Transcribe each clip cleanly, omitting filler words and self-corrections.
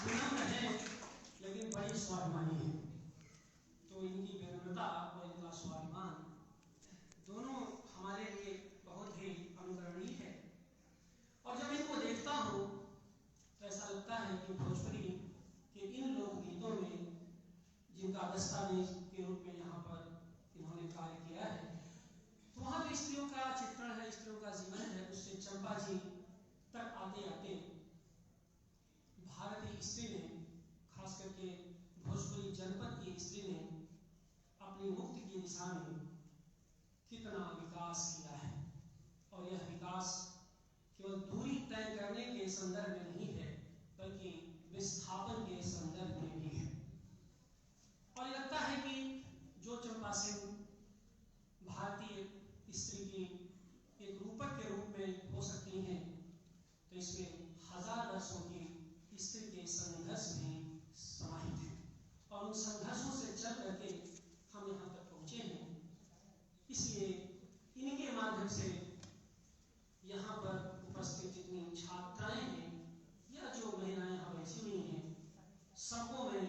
विनम्र है लेकिन बड़ी स्वाभिमानी है। तो इनकी विनम्रता और इनका स्वाभिमान दोनों हमारे लिए बहुत ही अनुकरणीय है। और जब इनको देखता हूँ तो ऐसा लगता है कि भोजपुरी के इन लोकगीतों में जिनका दस्तावेज के रूप में यहाँ पर इन्होंने कार्य किया है, तो वहाँ जो स्त्रियों का चित्रण है, स्त्रियों का जीवन है, उससे चंपा जी तक आते आते भारतीय स्त्री ने, खास करके भोजपुरी जनपद की स्त्री ने अपनी मुक्ति की दिशा में कितना विकास किया है। और यह विकास केवल दूरी तय करने के संदर्भ में नहीं है, बल्कि विस्थापन के संदर्भ में भी है। और लगता है कि जो चंपा सिंह भारतीय स्त्री की एक रूपक के रूप में हो सकती हैं, तो इसमें 1000 वर्षों की स्त्री के संघर्ष भी समाहित है। और उन संघर्षों से चल करके हम यहाँ तक पहुँचे हैं। इसलिए इनके माध्यम से यहाँ पर उपस्थित जितनी छात्राएं हैं या जो महिलाएं यहाँ बैठी हुई हैं, सबको मैं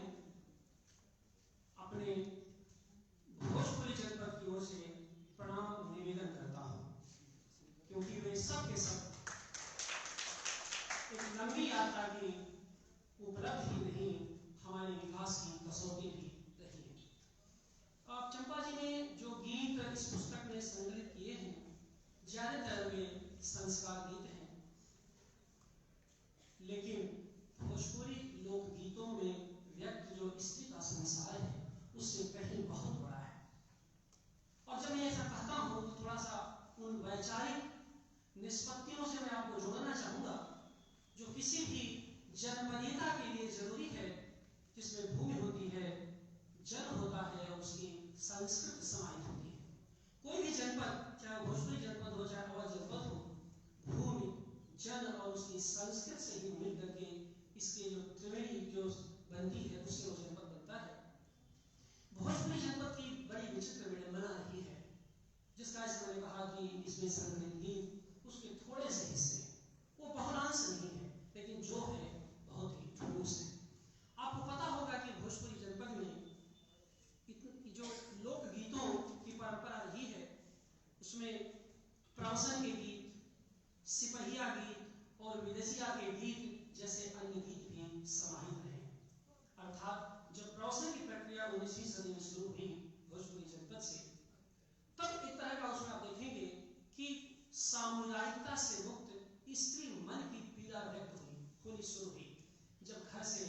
अपने भोजपुरी जनपद की ओर से प्रणाम निवेदन करता हूँ, क्योंकि वे सब के सब एक लंबी यात्रा की उपलब्धि नहीं, हमारे विकास की कसौटी भी रही है। अब चंपा जी ने जो गीत इस पुस्तक में संकलित किए हैं, ज्यादातर वे संस्कार गीत हैं, लेकिन भोजपुरी लोकगीतों में व्यक्त जो स्त्री का संसार है उससे कहीं बहुत बड़ा है। और जब मैं ऐसा कहता हूं तो थोड़ा सा उन वैचारिक निष्पत्तियों से मैं आपको जोड़ना चाहूंगा जो किसी भी जनपदीयता के लिए जरूरी है, जिसमें भूमि होती है, जन होता है और उसकी संस्कृति समाहित होती है। कोई भी जनपद, चाहे भोजपुरी जनपद हो चाहे अवध जनपद हो, भूमि, जन और उसकी संस्कृति से ही मिल करके इसके जो त्रिवेणी जो बनती है उससे वो जनपद बनता है। भोजपुरी जनपद की बड़ी विचित्र विडंबना रही है, जिसका जैसे मैंने कहा कि इसमें संकलित गीत उसके थोड़े से हिस्से, वो बहुलांश नहीं है, लेकिन जो है बहुत ही ठोस है। आपको पता होगा कि भोजपुरी जनपद में जो लोकगीतों की परंपरा रही है, उसमें प्रवचन के गीत, सिपहिया गीत और विदेशिया के गीत जैसे अन्य गीत भी समाहित रहे। अर्थात जब प्रवचन की प्रक्रिया 19वीं सदी में शुरू हुई भोजपुरी जनपद से, तब एक तरह का उसमें आप देखेंगे कि सामुदायिकता से मुक्त स्त्री मन की पीड़ा व्यक्त होनी शुरू हुई। जब घर से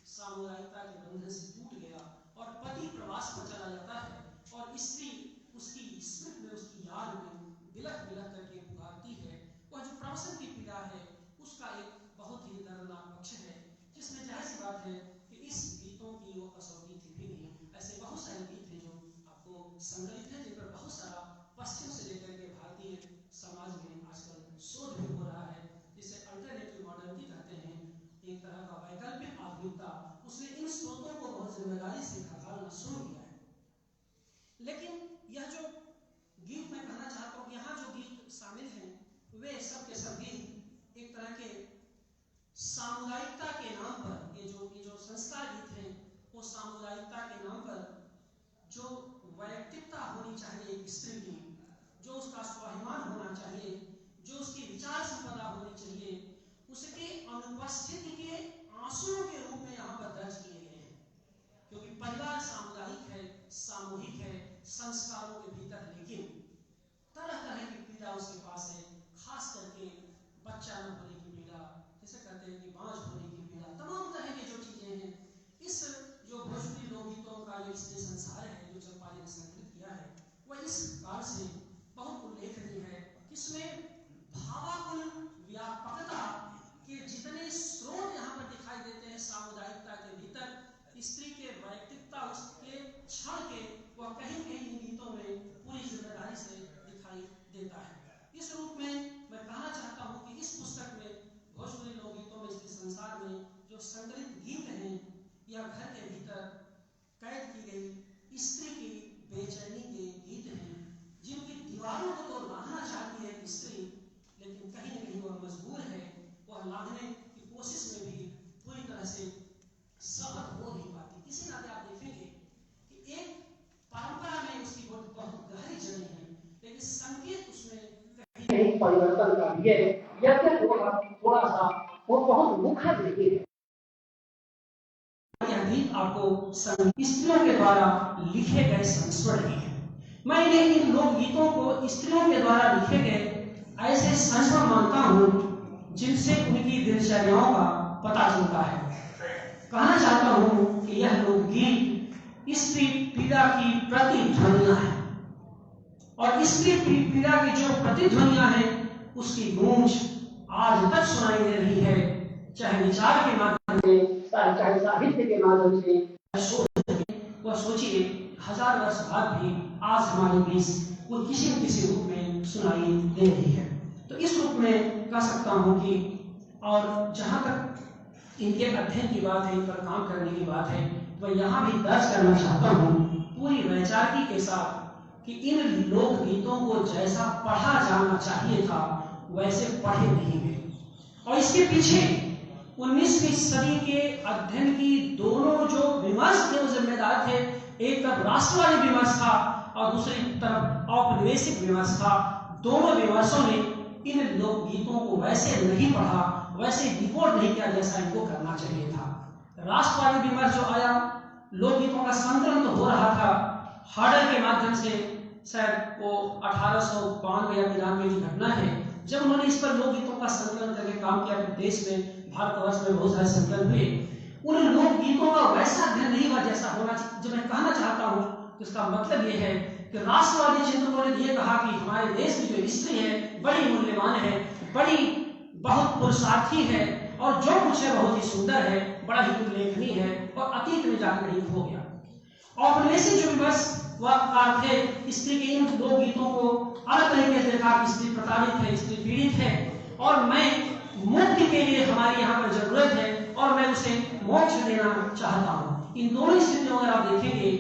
सामुदायिकता के बंधन से टूट गया और पति प्रवास पर चला जाता है और स्त्री उसकी स्मृति में, उसकी याद में बिलख बिलख करके पुकारती है, वह जो प्रवचन की पीड़ा है उसका एक बहुत ही दर्दनाक पक्ष है, जिसमें जाहिर सी बात है कि इस गीतों की वो कसौटी थी भी नहीं। ऐसे बहुत सारे गीत हैं जो आपको संकलित हैं, जिन पर बहुत सारा पश्चिम से लेकर के भारतीय समाज में आजकल शोध भी हो रहा है, जिसे अल्टरनेटिव मॉडर्निटी कहते हैं, एक तरह का वैकल्पिक आधुनिकता। उसने इन स्रोतों को बहुत जिम्मेदारी से खंगालना शुरू किया है। लेकिन यह जो गीत मैं कहना चाहता हूँ, यहाँ जो गीत शामिल हैं वे सब के सब गीत एक तरह के सामुदायिकता के नाम पर, ये जो संस्कार गीत हैं, वो सामुदायिकता के नाम पर जो वैयक्तिकता होनी चाहिए एक स्त्री की, जो उसका स्वाभिमान होना चाहिए, जो उसकी विचार संपदा होनी चाहिए, उसके अनुपस्थिति के आंसुओं के रूप में यहाँ पर दर्ज किए गए हैं। क्योंकि परिवार सामुदायिक है, सामूहिक है संस्कारों के भीतर, लेकिन तरह तरह की पीड़ा उसके पास है, खास करके बच्चा न होने की पीड़ा, जैसे कहते हैं कि बांझ होने की पीड़ा, तमाम तरह की जो चीजें हैं। इस जो भोजपुरी लोकगीतों का जो स्त्री संसार है जो चंपा जी ने संकलित किया है, वह इस प्रकार से बहुत उल्लेखनीय है। इसमें भावाकुल व्यापकता के जितने स्रोत यहाँ पर दिखाई देते हैं सामुदायिकता के भीतर, स्त्री के वैयक्तिकता, उसके क्षण के, वह कहीं कहीं इन गीतों में पूरी जिम्मेदारी से दिखाई देता है। इस रूप में मैं कहना चाहता हूँ कि इस पुस्तक में भोजपुरी लोकगीतों में, स्त्री संसार में जो संकलित गीत हैं, यह घर के भीतर कैद की गई स्त्री की बेचैनी के गीत हैं, जिनकी दीवारों को तो लांघना चाहती है स्त्री, लेकिन कहीं न कहीं वह मजबूर है, वह लांघने की कोशिश में भी पूरी तरह से परिवर्तन का भी है। यद्यपि थोड़ा सा वो बहुत मुखर नहीं है। यह गीत आपको स्त्रियों के द्वारा लिखे गए संस्मरण है। मैंने इन लोकगीतों को स्त्रियों के द्वारा लिखे गए ऐसे संस्मरण मानता हूँ जिनसे उनकी दिनचर्याओं का पता चलता है। कहना चाहता हूँ कि यह लोकगीत स्त्री पीड़ा की प्रतिध्वनियां हैं और स्त्री पीड़ा की जो प्रतिध्वनियां हैं उसकी गूंज आज तक सुनाई दे रही है, चाहे विचार के माध्यम से, चाहे साहित्य के माध्यम से। वह सोचिए 1000 वर्ष बाद भी आज हमारे बीच वो किसी न किसी रूप में सुनाई दे रही है। तो इस रूप में कह सकता हूँ कि और जहाँ तक इनके अध्ययन की बात है, इन पर काम करने की बात है, तो यहाँ भी दर्ज करना चाहता हूँ पूरी वैचारिकी के साथ कि इन लोकगीतों को जैसा पढ़ा जाना चाहिए था वैसे पढ़े नहीं गए। और इसके पीछे 19वीं सदी के अध्ययन की दोनों जो विमर्श थे वो जिम्मेदार थे। एक तरफ राष्ट्रवादी विमर्श था और दूसरी तरफ औपनिवेशिक विमर्श था। दोनों विमर्शों ने इन लोकगीतों को वैसे नहीं पढ़ा, वैसे डिकोड नहीं किया जैसा इनको करना चाहिए था। राष्ट्रवादी विमर्श जो आया, लोकगीतों का संकलन तो हो रहा था हार्डर के माध्यम से, शायद वो 1892 या 93 की घटना है जब उन्होंने इस पर लोकगीतों का संकलन करके काम किया। देश में, भारतवर्ष में बहुत सारे संकलन हुए। उन लोकगीतों का वैसा अध्ययन नहीं हुआ जैसा होना चाहिए। जो मैं कहना चाहता हूँ इसका मतलब ये है कि राष्ट्रवादी चिंतकों ने ये कहा कि हमारे देश की जो स्त्री है बड़ी मूल्यवान है, बड़ी बहुत पुरुषार्थी है और जो कुछ है बहुत ही सुंदर है, बड़ा ही उल्लेखनीय है और अतीत में जाकर ही हो गया। औपनिवेशिक जो विमर्श वह थे स्त्री के इन लोकगीतों को अलग तरीके से देखा कि स्त्री प्रताड़ित है, स्त्री पीड़ित है और मैं मुक्ति के लिए हमारी यहाँ पर जरूरत है और मैं उसे मोक्ष देना चाहता हूँ। इन दोनों स्थितियों अगर आप देखेंगे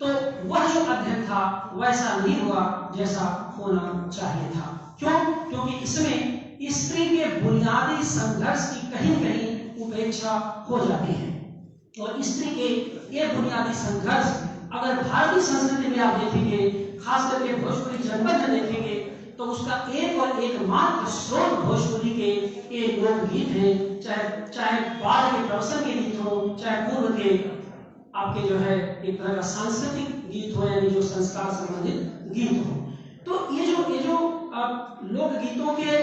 तो वह जो अध्ययन था वैसा नहीं हुआ जैसा होना चाहिए था। क्यों? क्योंकि इसमें स्त्री के बुनियादी संघर्ष की कहीं कहीं उपेक्षा हो जाती है और स्त्री के ये बुनियादी संघर्ष अगर भारतीय संस्कृति में आप देखेंगे, खास करके भोजपुरी जनपद में देखेंगे, तो उसका एक और एकमात्र स्रोत भोजपुरी के ये लोकगीत हैं। चाहे बाढ़ के प्रवसन के गीत हो, चाहे पूर्व के आपके जो है एक तरह का सांस्कृतिक गीत हो, यानी जो संस्कार संबंधित गीत हो। तो ये जो लोकगीतों के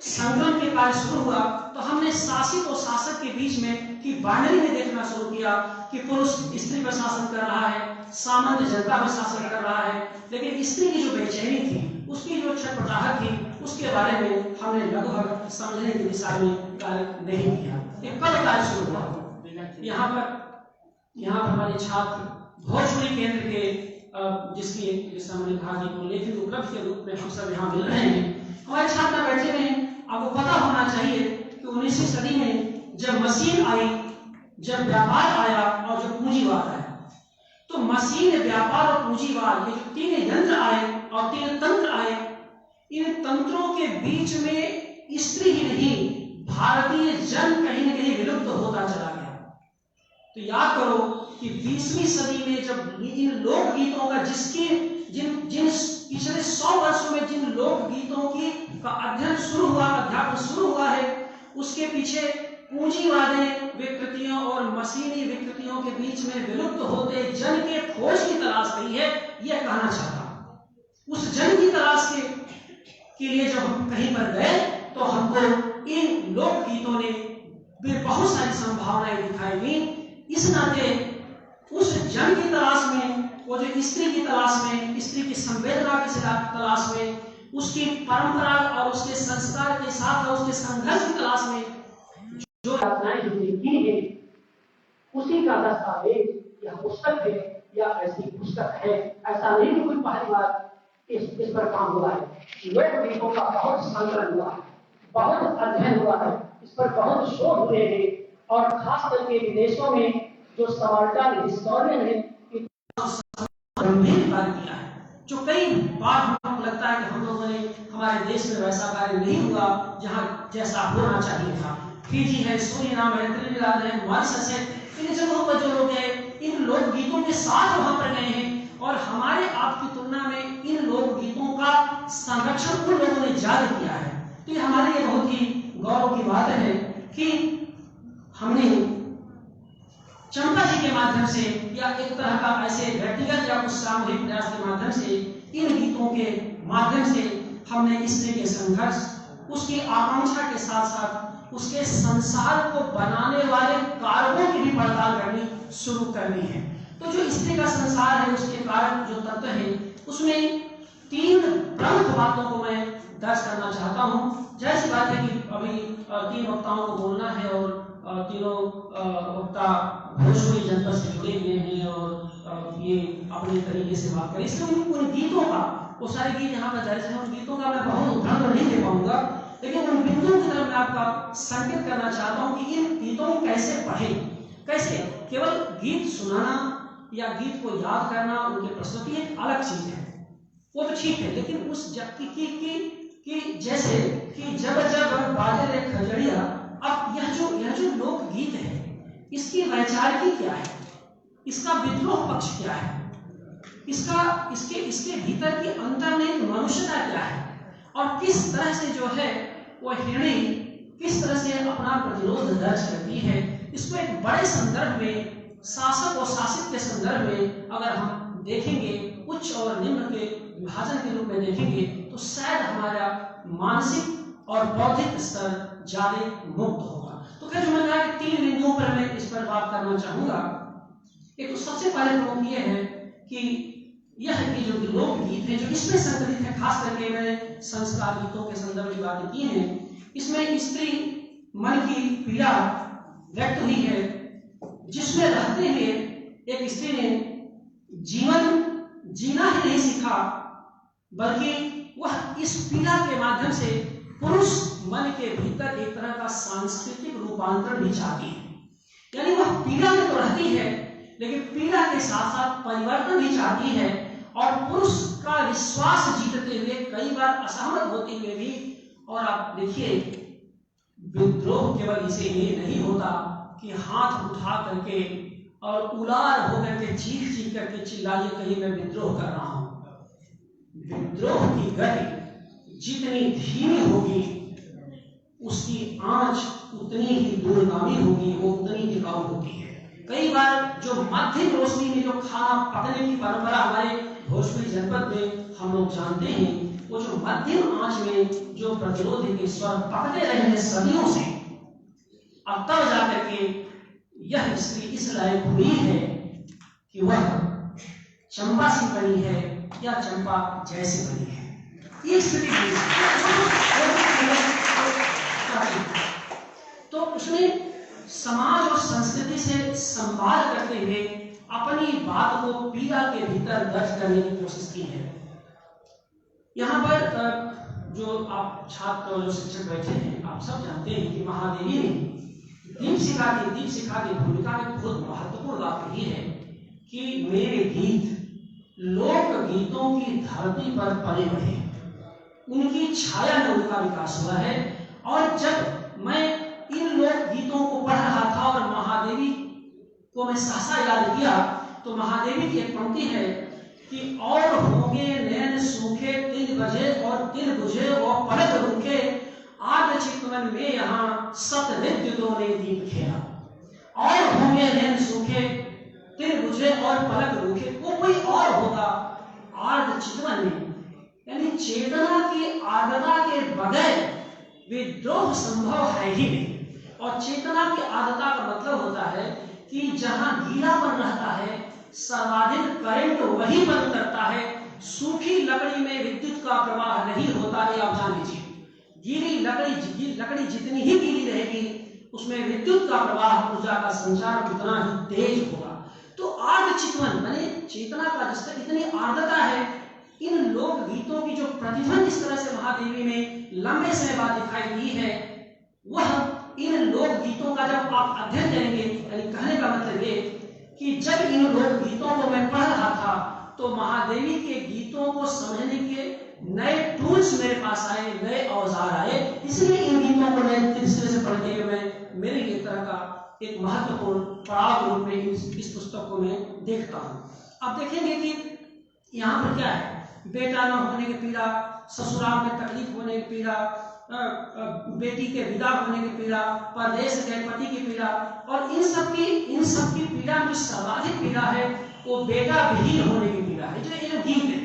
संगम के कार्य शुरू हुआ तो हमने शासित और शासक के बीच में की बाइनरी में देखना शुरू किया कि पुरुष स्त्री पर शासन कर रहा है, सामान्य जनता पर शासन कर रहा है, लेकिन स्त्री की जो बेचैनी थी, उसकी जो छटपटाहट थी, उसके बारे में हमने लगभग समझने की दिशा में कार्य नहीं किया। एक कल कार्य शुरू हुआ यहाँ पर हमारे छात्र भोजपुरी केंद्र के जिससे हमने कहा कि उल्लेखित उपलब्धि के रूप में हम सब यहाँ मिल रहे हैं। हमारे छात्र बैठे हुए हैं। आपको पता होना चाहिए कि 19वीं सदी में जब मशीन आई, जब व्यापार आया और जब पूंजीवाद आया, तो मशीन, व्यापार और पूंजीवाद ये जो 3 यंत्र आए और 3 तंत्र आए, इन तंत्रों के बीच में स्त्री ही नहीं भारतीय जन कहीं न कहीं विलुप्त होता चला गया। तो याद करो कि 20वीं सदी में जब इन लोकगीतों का जिन पिछले 100 वर्षों में जिन लोकगीतों की का अध्ययन शुरू हुआ, अध्यापन शुरू हुआ है, उसके पीछे पूंजीवादी विकृतियों और मशीनी विकृतियों के बीच में विलुप्त होते जन के खोज की तलाश नहीं है, यह कहना चाहता हूं। उस जन की तलाश के लिए जब हम कहीं पर गए तो हमको इन लोकगीतों ने बहुत सारी संभावनाएं दिखाई दी। इस नाते उस जन की तलाश में, वो जो स्त्री की तलाश में, स्त्री की संवेदना की तलाश में, उसकी परंपरा और उसके संस्कार के साथ और उसके संघर्ष की तलाश में जो यात्राएं हमने की है, उसी का दस्तावेज या पुस्तक है या ऐसी पुस्तक है। ऐसा नहीं कि कोई पहली बार इस पर काम हुआ है। लोकगीतों का बहुत संकलन हुआ है, बहुत अध्ययन हुआ है, इस पर बहुत शोध हुए हैं और खास करके विदेशों में जो सबाल्टर्न हिस्टोरियन है गंभीर कार्य किया है, जो कई बार हमको लगता है कि हम लोगों ने हमारे देश में वैसा कार्य नहीं हुआ जहां जैसा होना चाहिए था। फिजी है, सूरीनाम है, त्रिनिदाद है, मॉरिशस है, इन जगहों पर जो लोग हैं इन लोकगीतों के साथ वहां पर गए हैं और हमारे आपकी तुलना में इन लोकगीतों का संरक्षण उन लोगों ने ज्यादा किया है। तो ये हमारे लिए बहुत ही गौरव की बात है कि हमने चंपा जी के माध्यम से या एक तरह का ऐसे व्यक्तिगत या कुछ सामूहिक प्रयास के माध्यम से, इन गीतों के माध्यम से हमने स्त्री के संघर्ष, उसकी आकांक्षा के साथ साथ उसके संसार को बनाने वाले कारकों की भी पड़ताल करनी शुरू करनी है। तो जो स्त्री का संसार है, उसके कारक जो तत्व है, उसमें 3 प्रमुख बातों को मैं दर्ज करना चाहता हूँ। जैसी बात है कि अभी 3 वक्ताओं को बोलना है और तीनों वक्ता भोजपुरी जनपद से जुड़े हुए हैं और ये अपने तरीके से बात करें। इसलिए उन गीतों का, वो सारे गीत यहाँ पर दर्ज हैं, उन गीतों का मैं बहुत उदाहरण नहीं दे पाऊंगा, लेकिन उन बिंदुओं की तरफ मैं आपका संकेत करना चाहता हूँ कि इन गीतों को कैसे पढ़ें। कैसे? केवल गीत सुनाना या गीत को याद करना, उनके प्रस्तुति एक अलग चीज है, वो तो ठीक है, लेकिन उस की जैसे कि जब जब बाजे रे खजड़िया, अब यह जो लोकगीत है, इसकी वैचारिकी क्या है, इसका विद्रोह पक्ष क्या है, इसके भीतर की अंतर्निहित मनुष्यता क्या है, और किस तरह से जो है वो हिरणी किस तरह से अपना प्रतिरोध दर्ज करती है। इसको एक बड़े संदर्भ में, शासक और शासित के संदर्भ में अगर हम देखेंगे, उच्च और निम्न के विभाजन के रूप में देखेंगे, तो शायद हमारा मानसिक और बौद्धिक स्तर ज्यादा मुक्त होगा। तो क्या जो मैंने कहा कि 3 बिंदुओं पर मैं इस पर बात करना चाहूंगा। एक तो सबसे पहले प्रमुख ये है कि यह कि जो लोकगीत है, जो इसमें संकलित है, खास करके मैंने संस्कार गीतों के संदर्भ में बातें की हैं, इसमें स्त्री मन की पीड़ा व्यक्त हुई है, जिसमें रहते हुए एक स्त्री ने जीवन जीना ही नहीं सीखा, बल्कि वह इस पीड़ा के माध्यम से पुरुष मन के भीतर एक तरह का सांस्कृतिक रूपांतरण भी चाहती है। यानी वह पीड़ा में तो रहती है, लेकिन पीड़ा के साथ साथ परिवर्तन भी चाहती है, और पुरुष का विश्वास जीतते हुए, कई बार असहमत होते हुए भी। और आप देखिए, विद्रोह केवल इसे ये नहीं होता कि हाथ उठा करके और उलार होकर के चीख करके चिल्लाइए कहीं मैं विद्रोह कर रहा हूं। विद्रोह की गति जितनी धीमी होगी, उसकी आंच उतनी ही दूरगामी होगी, वो उतनी टिकाऊ होती है। कई बार जो मध्यम रोशनी में जो खाना पकने की परंपरा हमारे भोजपुरी जनपद में हम लोग जानते हैं, वो जो मध्यम आंच में जो प्रतिरोध के स्वर पकते रहे हैं सदियों से, अब तब जाकर के यह स्त्री इस लायक हुई है कि वह चंपा सी बनी है या चंपा जैसे बनी है। ये स्थिति तो उसने समाज और संस्कृति से संवाद करते हुए अपनी बात को पीड़ा के भीतर दर्ज करने की कोशिश की है। यहाँ पर जो आप छात्र और जो शिक्षक बैठे हैं, आप सब जानते हैं कि महादेवी ने दीपशिखा की भूमिका में बहुत महत्वपूर्ण बात कही है कि मेरे गीत लोक गीतों की धरती पर पले बढ़े, उनकी छाया में उनका विकास हुआ है। और जब मैं इन लोक गीतों को पढ़ रहा था और महादेवी को मैं सहसा याद किया, तो महादेवी की एक पंक्ति है कि और होंगे नैन सूखे 3 बजे और 3 बुझे और पलक रुके, आग चितवन में यहाँ सत विद्युतों ने दीप खेला। और होंगे नैन सूखे 3 बुझे और पलक रुके, वो कोई और होगा आर्द चितवन में, यानी चेतना की आर्द्रता के बगैर विद्रोह संभव है ही नहीं। और चेतना की आर्द्रता का मतलब होता है कि जहां गीलापन रहता है, सर्वाधिक करंट वहीं पर उतरता है। सूखी लकड़ी में विद्युत का प्रवाह नहीं होता, ये आप जान लीजिए। गीली लकड़ी जितनी ही गीली रहेगी, उसमें विद्युत का प्रवाह, ऊर्जा का संचार उतना ही तेज होगा। तो आर्द्र चितवन माने चेतना का जिस इतनी आर्द्रता है, इन लोक गीतों की जो प्रतिध्वनि इस तरह से महादेवी में लंबे समय बाद दिखाई दी है, वह इन लोक गीतों का जब आप अध्ययन करेंगे, यानी कहने का मतलब ये कि जब इन लोक गीतों को मैं पढ़ रहा था, तो महादेवी के गीतों को समझने के नए टूल्स मेरे पास आए, नए औजार आए। इसलिए इन गीतों को नए तरीके से पढ़ने के मैं मेरे लिए तरह का एक महत्वपूर्ण पड़ाव रूप में इस पुस्तक को मैं देखता हूँ। आप देखेंगे कि यहाँ पर क्या है, बेटा न होने की पीड़ा, ससुराल में तकलीफ होने की पीड़ा, बेटी के विदा होने की पीड़ा, परदेश गए पति की पीड़ा, और इन सब की पीड़ा में जो सर्वाधिक पीड़ा है वो बेटा विहीन होने की पीड़ा है। जो ये गीत है,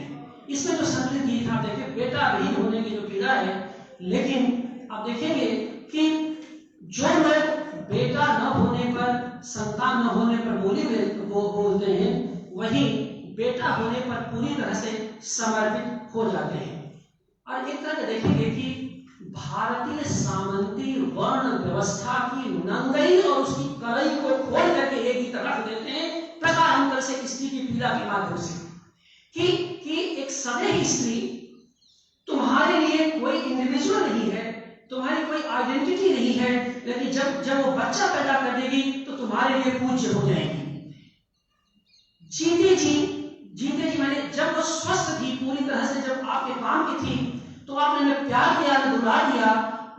इसमें जो संकलित गीत आप देखिए, बेटा विहीन होने की जो पीड़ा है। लेकिन आप देखेंगे कि जो लोग बेटा न होने पर, संतान न होने पर बोलते हैं, वही बेटा होने पर पूरी तरह से समर्पित हो जाते हैं। और एक तरह देखेंगे कि भारतीय सामंती वर्ण व्यवस्था की नंगई और उसकी कड़ई को खोल करके एक गीत रख देते हैं प्रकारांतर से स्त्री की पीड़ा के माध्यम से, कि एक सदैव स्त्री तुम्हारे लिए कोई इंडिविजुअल नहीं है, तुम्हारी कोई आइडेंटिटी नहीं है, लेकिन जब वो बच्चा पैदा कर देगी तो तुम्हारे लिए पूज्य हो जाएगी। जीते जी मैंने, जब वो स्वस्थ थी पूरी तरह से, जब आपके काम की थी, तो आपने प्यार किया, दुलार दिया,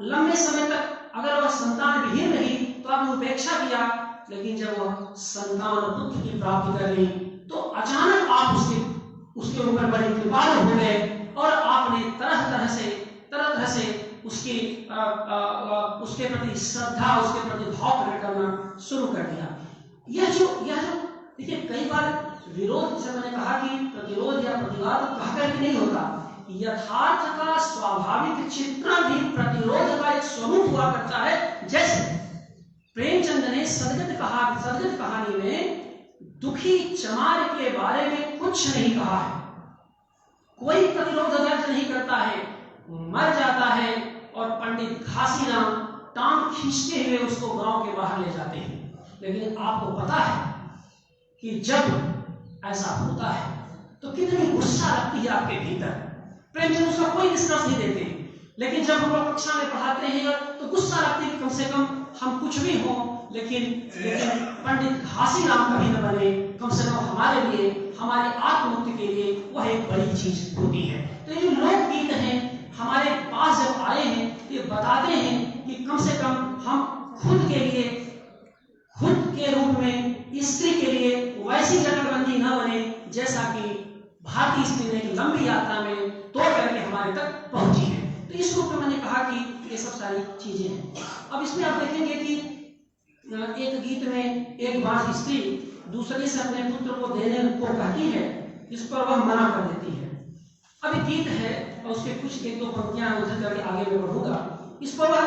लंबे समय तक अगर वह संतान विहीन रही तो आपने उपेक्षा किया। लेकिन जब वह संतान पुत्र की प्राप्ति कर ली तो अचानक आप उसके ऊपर बड़े कृपालु हो गए और आपने तरह तरह से उसके प्रति श्रद्धा, उसके प्रति भाव प्रकट करना शुरू कर दिया। यह जो देखिए, कई बार विरोध, जैसे मैंने कहा कि प्रतिरोध या प्रतिवाद कहकर के नहीं होता, यथार्थ का स्वाभाविक चित्रण भी प्रतिरोध का एक स्वरूप हुआ करता है। जैसे प्रेमचंद ने सदगत कहानी में दुखी चमार के बारे में कुछ नहीं कहा है, कोई प्रतिरोध व्यक्त नहीं करता है, मर जाता है और पंडित घासीराम टांग खींचते हुए उसको गांव के बाहर ले जाते हैं। लेकिन आपको पता है कि जब ऐसा होता है तो कितनी गुस्सा लगती है आपके भीतर। प्रेमचंद उसका कोई निष्कर्ष नहीं देते, लेकिन जब हम लोग कक्षा में पढ़ाते हैं तो गुस्सा लगती है कि कम से कम हम कुछ भी हो, लेकिन पंडित घासीराम कभी न बने, कम से कम हमारे लिए, हमारे आत्ममुक्ति के लिए वह एक बड़ी चीज होती है। तो ये जो लोकगीत हैं हमारे पास जब आए हैं, ये बताते हैं कि कम से कम हम खुद के रूप में स्त्री के लिए वैसी जगड़बंदी न बने जैसा कि भारतीय स्त्री ने एक लंबी यात्रा में तोड़ करके हमारे तक पहुंची है। तो इस रूप में मैंने कहा कि ये सब सारी चीजें हैं। अब इसमें आप देखेंगे कि एक गीत में एक बार स्त्री दूसरे से अपने पुत्र को देने को कहती है, इस पर वह मना कर देती है। अब एक गीत है और उसके कुछ एक दो पंक्तियां उधर करके आगे में बढ़ूंगा। इस पर वह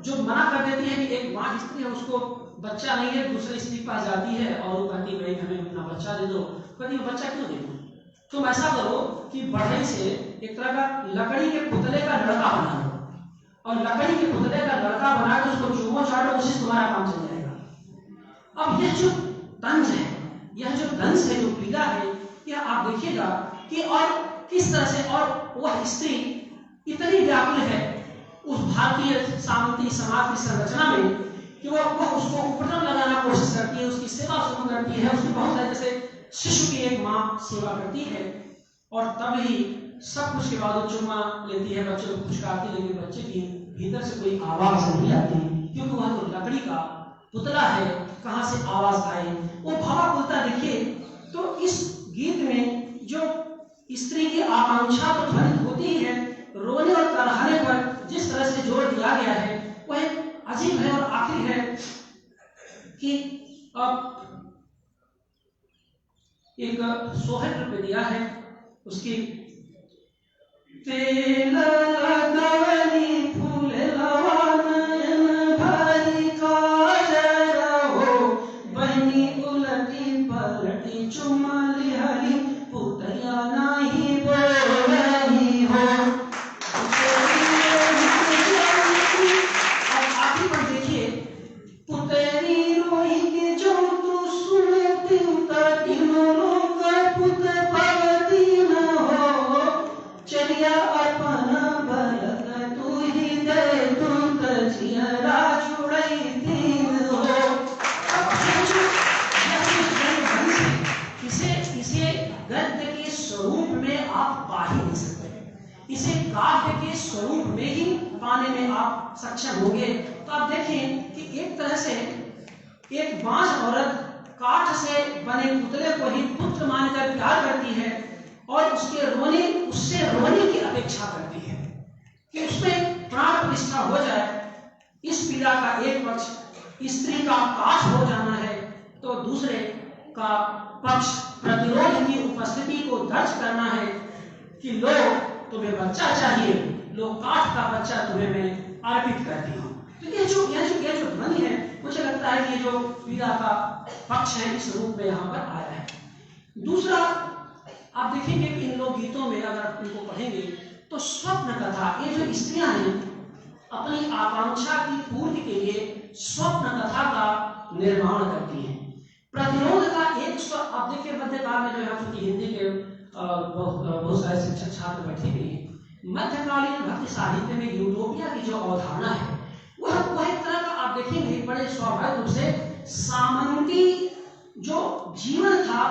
जो मना कर देती है कि एक माँ स्त्री है, उसको बच्चा नहीं है, दूसरी स्त्री के पास जाती है और वो कहती है हमें अपना बच्चा दे दो। कहती है बच्चा क्यों दे दो, तुम ऐसा करो कि बढ़ई से एक तरह का लकड़ी के पुतले का लड़का बना लो और लकड़ी के पुतले का लड़का बना के उसको चूमो चाटो, उसी से तुम्हारा काम चल जाएगा। अब यह जो तंज है, यह जो दंश है, जो पीड़ा है, यह आप देखिएगा कि और किस तरह से, और वह स्त्री इतनी व्याकुल है उस भारतीय सामंती समाज की संरचना में कि वह उसको उपटन लगाना कोशिश करती है, उसकी सेवा शुरू करती है, उसकी बहुत सारे जैसे शिशु की एक माँ सेवा करती है और तब ही सब कुछ के बाद वो चुम्मा लेती है, बच्चे को पुचकारती है, लेकिन बच्चे की भीतर से कोई आवाज नहीं आती क्योंकि वह तो लकड़ी का पुतला है, कहां से आवाज आए। वो भावाकुलता देखिए। तो इस गीत में जो स्त्री की आकांक्षा तो ध्वनित होती है, रोने और कराहने पर जिस तरह से जोर दिया गया है वह अजीब है। और आखिर है कि अब एक सोहर पे दिया है उसकी तेल लगावली फूल लवानयन भारी काजरा हो, बहनी उलटी पलटी चुमाली हरी पुतलिया नहीं बोलही हो। अब आखिर पर देखिए, पुतली रोई के जो तू सुनती उतरती लोग पुत भगती न हो, चलिया अपन बलक तू ही दे तू तजिया जुड़ई दिन हो। इसे गद्य के स्वरूप में आप पा ही नहीं सकते, इसे काव्य के स्वरूप में ही पाने में आप सक्षम होंगे। तो आप देखें कि एक तरह से एक बांझ औरत काठ से बने पुतले को ही पुत्र मानकर प्यार करती है और उससे रोने की अपेक्षा करती है कि उसमें प्राण प्रतिष्ठा हो जाए, इस पीड़ा का एक पक्ष स्त्री का काट हो जाना है तो दूसरे का पक्ष प्रतिरोध की उपस्थिति को दर्ज करना है कि लो तुम्हें बच्चा चाहिए, लो काठ का बच्चा तुम्हें मैं अर्पित करती हूँ। तो ये जो ध्वनि है, मुझे लगता है कि ये जो पीड़ा का पक्ष है इस रूप में यहाँ पर आया है। दूसरा आप देखेंगे कि इन लोक गीतों में अगर इनको पढ़ेंगे तो स्वप्न कथा, ये जो स्त्रियां हैं अपनी आकांक्षा की पूर्ति के लिए स्वप्न कथा का निर्माण करती हैं। प्रतिरोध का एक आप देखिए मध्यकाल में जो है, क्योंकि हिंदी के बहुत सारे शिक्षक छात्र बैठे हुए हैं, मध्यकालीन भक्ति साहित्य में यूटोपिया की जो अवधारणा है वह एक तरह का आप देखेंगे बड़े स्वाभाविक रूप से सामंती जो जीवन था,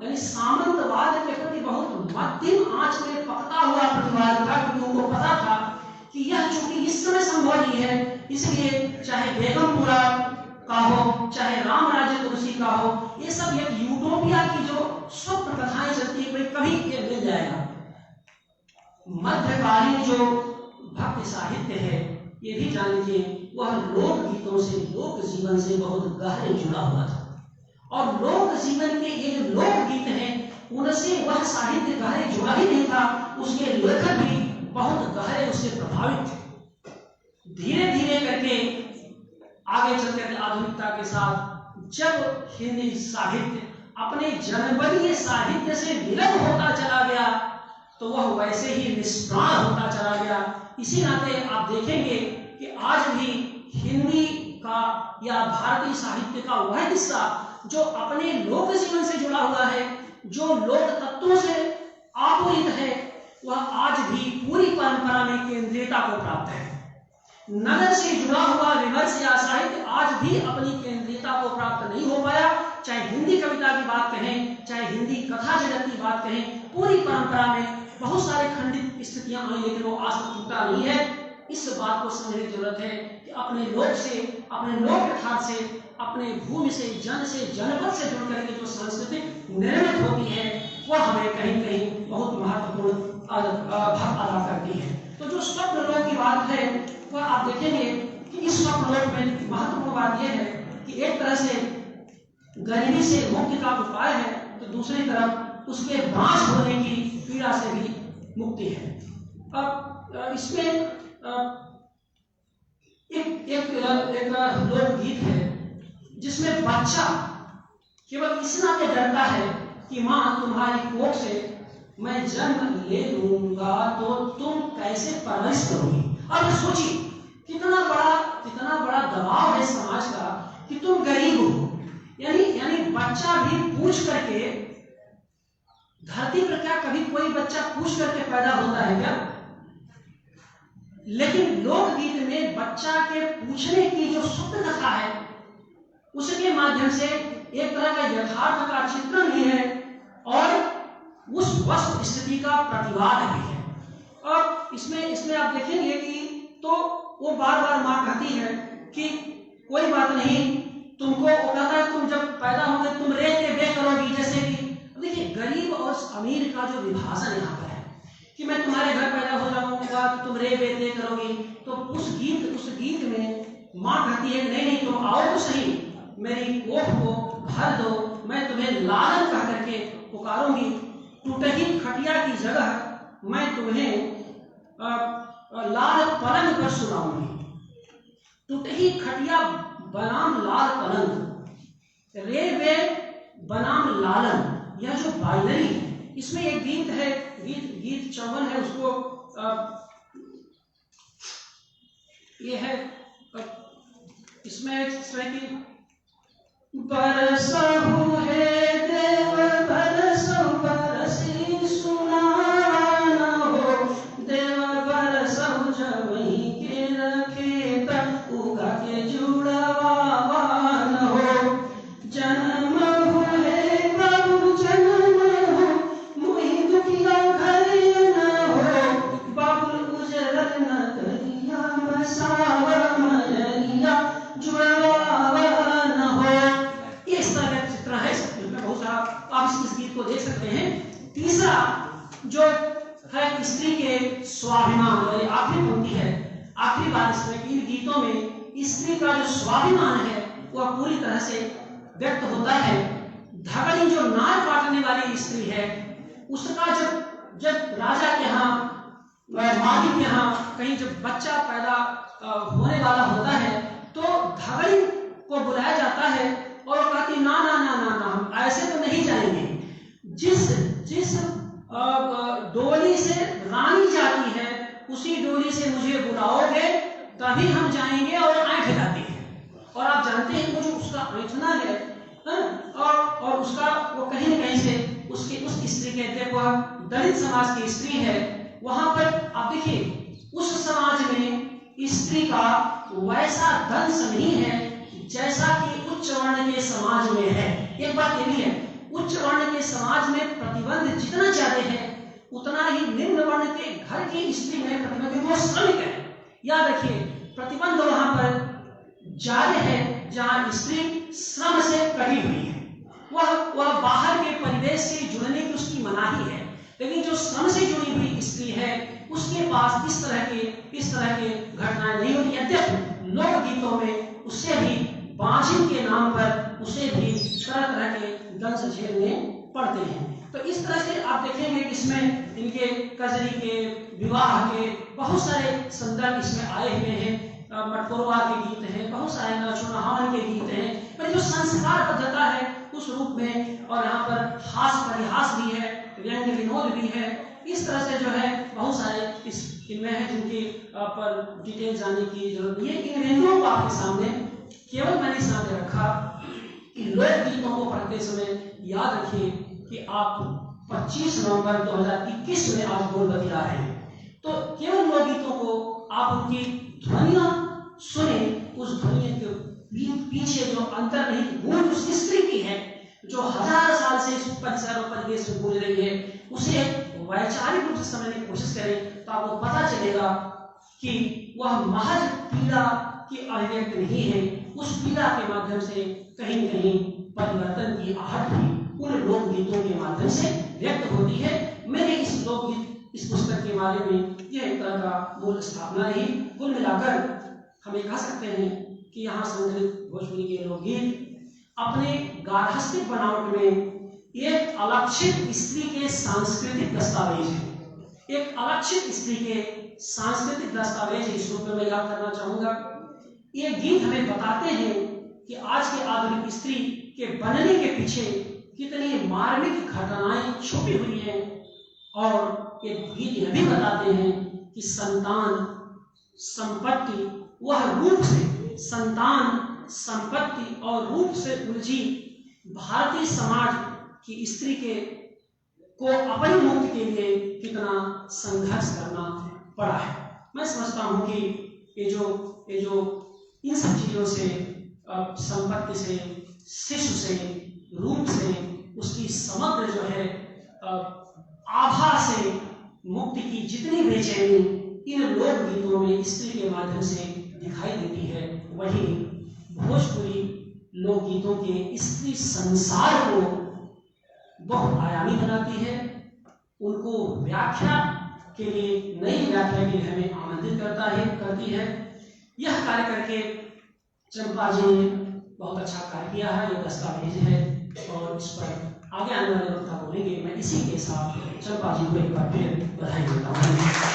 यानी सामंतवाद के प्रति बहुत मध्यम आंच में पकता हुआ प्रतिवाद था, क्योंकि उनको पता था कि यह चूंकि इस समय संभव नहीं है, इसलिए चाहे बेगमपुरा का हो, चाहे राम राज्य तुलसी का हो, ये सब एक यूटोपिया की जो स्वप्न कथाएं चलती है, कभी ये मिल जाएगा। मध्यकालीन जो भक्ति साहित्य है ये भी जान लीजिए वह लोक गीतों से, लोक जीवन से बहुत गहरे जुड़ा हुआ था, और लोक जीवन के ये जो लोक गीत हैं उनसे वह साहित्य गहरे जुड़ा ही नहीं था, उसके लेखक भी बहुत गहरे उससे प्रभावित थे। धीरे धीरे करके आगे चलकर आधुनिकता के साथ जब हिंदी साहित्य अपने जनपदीय साहित्य से विलग होता चला गया तो वह वैसे ही निष्प्राण होता चला गया। इसी नाते आप देखेंगे कि आज भी हिंदी का या भारतीय साहित्य का वह हिस्सा जो अपने लोक जीवन से जुड़ा हुआ है, जो लोक तत्वों से आपूरित है, वह आज भी पूरी परंपरा में केंद्रीयता को प्राप्त है। नगर से जुड़ा हुआ विमर्श या साहित्य आज भी अपनी केंद्रीयता को प्राप्त नहीं हो पाया, चाहे हिंदी कविता की बात कहें, चाहे हिंदी कथा जगत की बात कहें, पूरी परंपरा में बहुत सारे खंडित स्थितियां आई, लेकिन वो आज तक टूटा नहीं है। इस बात को समझने की जरूरत है कि अपने लोक से, अपने लोक यथार्थ से, अपने भूमि से, जन से, जनपद से जुड़ करके जो संस्कृति निर्मित होती है वह हमें कहीं कहीं बहुत महत्वपूर्ण अदा करती है। तो जो स्वप्न लोक की बात है वह आप देखेंगे कि इस स्वप्न लोक में महत्वपूर्ण बात यह है कि एक तरह से गरीबी से मुक्ति का उपाय है, तो दूसरी तरफ उसके बांझ होने की पीड़ा से भी मुक्ति है। अब इसमें एक लोकगीत है जिसमें बच्चा केवल इस नाते डरता है कि माँ तुम्हारी कोख से मैं जन्म ले लूंगा तो तुम कैसे परवरिश करोगी। अब सोचिए कितना बड़ा दबाव है समाज का कि तुम गरीब हो, यानी बच्चा भी पूछ करके, धरती पर क्या कभी कोई बच्चा पूछ करके पैदा होता है क्या? लेकिन लोकगीत में बच्चा के पूछने की जो स्वप्न कथा है उसके माध्यम से एक तरह का यथार्थ का चित्रण भी है और उस वस्तु स्थिति का प्रतिवाद भी है। और इसमें आप देखेंगे कि तो वो बार बार मां कहती है कि कोई बात नहीं, तुमको वो कहता है तुम जब पैदा होंगे तुम रेत बे करोगी। जैसे कि देखिए गरीब और अमीर का जो विभाजन यहाँ पर है कि मैं तुम्हारे घर पैदा हो जाऊंगा तो तुम रे बेते करोगी, तो उस गीत में माँ कहती है नहीं तुम आओ तो सही, मेरी कोख को भर दो, मैं तुम्हें लालन कह करके पुकारूंगी, टूटही खटिया की जगह मैं तुम्हें लाल पलंग पर सुनाऊंगी। टूटही खटिया बनाम लाल पलंग, रे वे बनाम लालन, यह जो बाइनरी है इसमें एक गीत है, गीत 54 है, उसको ये है, इसमें इस तरह की बरसहु है देव बरसहु बरसी सुनाना हो, देव बरसहु जवहीं के रखे तक उगा के जुड़वा न हो, जन्म हुए प्रभु जन्म हो मुहि दुखिया घर न हो, बाबुल उजरत न करिया मसावा मयरिया जुड़वा न हो। इस तरह का चित्र है, स्वाभिमान है वह पूरी तरह से व्यक्त होता है। धगड़ी जो नार काटने वाली स्त्री है, उसका जब राजा के यहाँ, मालिक के यहाँ कहीं जब बच्चा पैदा होने वाला होता है तो धगड़ी को बुलाया जाता है और वो कहती ना ना ना ना ना, हम ऐसे तो नहीं जाएंगे। जिस डोली से रानी जाती है उसी डोली से मुझे बुलाओगे तभी हम जाएंगे, और ऐंठ जाती है। और आप जानते हैं वो जो उसका ऐंठना है, और उसका वो कहीं न कहीं से उस स्त्री के, देखो दलित समाज की स्त्री है, वहां पर आप देखिए उस समाज में स्त्री का वैसा दंश नहीं है जैसा कि उच्च वर्ण के समाज में है। एक बात ये भी है, उच्च वर्ण के समाज में प्रतिबंध जितना ज्यादा है उतना ही निम्न वर्ण के घर की स्त्री में प्रतिबंध वो श्रमिक है। याद रखिए, प्रतिबंध वहां पर ज्यादा है जहां स्त्री श्रम से कटी हुई है, वह बाहर के परिवेश से जुड़ने की उसकी मनाही है। लेकिन जो श्रम से जुड़ी हुई स्त्री है उसके पास इस तरह के घटनाएं नहीं होती। यद्यपि लोकगीतों में उससे भी बाँझिन के नाम पर उसे भी तरह तरह के दंश झेलने पड़ते हैं। तो इस तरह से आप देखेंगे कि इसमें इनके कजरी के, विवाह के बहुत सारे संदर्भ इसमें आए हुए हैं। मटकोरवा के गीत हैं, बहुत सारे चुनावन के गीत हैं, पर जो संस्कार बद्धता है उस रूप में, और यहाँ पर हास्य परिहास भी है, व्यंग्य विनोद भी है। इस तरह से जो है बहुत सारे इनमें है जिनकी पर डिटेल जाने की जरूरत नहीं है। इन व्यंग्यों को आपके सामने केवल मैंने सामने रखा कि लोकगीतों को पढ़ते समय याद रखिए कि आप 25 नवंबर 2021 में आज बोल बतिया रहे हैं, तो केवल लोकगीतों को आप उनकी ध्वनियां सुने, उस ध्वनि के पीछे जो अंतर्निहित गूंज उस स्त्री की है जो 1000 साल से इस परिसर और परिवेश में गूंज रही है, उसे वैचारिक रूप से समझने की कोशिश करें तो आपको पता चलेगा कि वह महज पीड़ा की अभिव्यक्ति नहीं है। उस पीड़ा के माध्यम से कहीं न कहीं परिवर्तन की आहट भी उन लोकगीतों के माध्यम से व्यक्त होती है। मेरे इस पुस्तक के बारे में यह एक तरह का मूल स्थापना रही। कुल मिलाकर हम ये कह सकते हैं कि यहाँ संग्रहित भोजपुरी के लोकगीत अपने गार्हस्थ्यिक बनावट में एक अलक्षित स्त्री के सांस्कृतिक दस्तावेज है। एक अलक्षित स्त्री के सांस्कृतिक दस्तावेज इस रूप में मैं याद करना चाहूंगा। ये गीत हमें बताते हैं कि आज के आधुनिक स्त्री के बनने के पीछे कितनी मार्मिक घटनाएं छुपी हुई हैं, और ये गीत यह भी बताते हैं कि संतान संपत्ति वह रूप से, संतान संपत्ति और रूप से उलझी भारतीय समाज की स्त्री को अपनी मुक्ति के लिए कितना संघर्ष करना पड़ा है। मैं समझता हूं कि ये जो इन सब चीजों से, संपत्ति से, शिशु से, रूप से, उसकी समग्र जो है आभा से मुक्ति की जितनी बेचैनी इन लोक गीतों में स्त्री के माध्यम से दिखाई देती है, वही भोजपुरी लोकगीतों के स्त्री संसार को बहुआयामी बनाती है। उनको व्याख्या के लिए, नई व्याख्या के लिए हमें आमंत्रित करती है। यह कार्य करके चंपा जी ने बहुत अच्छा कार्य किया है। ये दस्तावेज है और इस पर आगे आने वाले वक्त बोलेंगे। मैं इसी के साथ चंपा जी को एक बार फिर बधाई देता हूँ।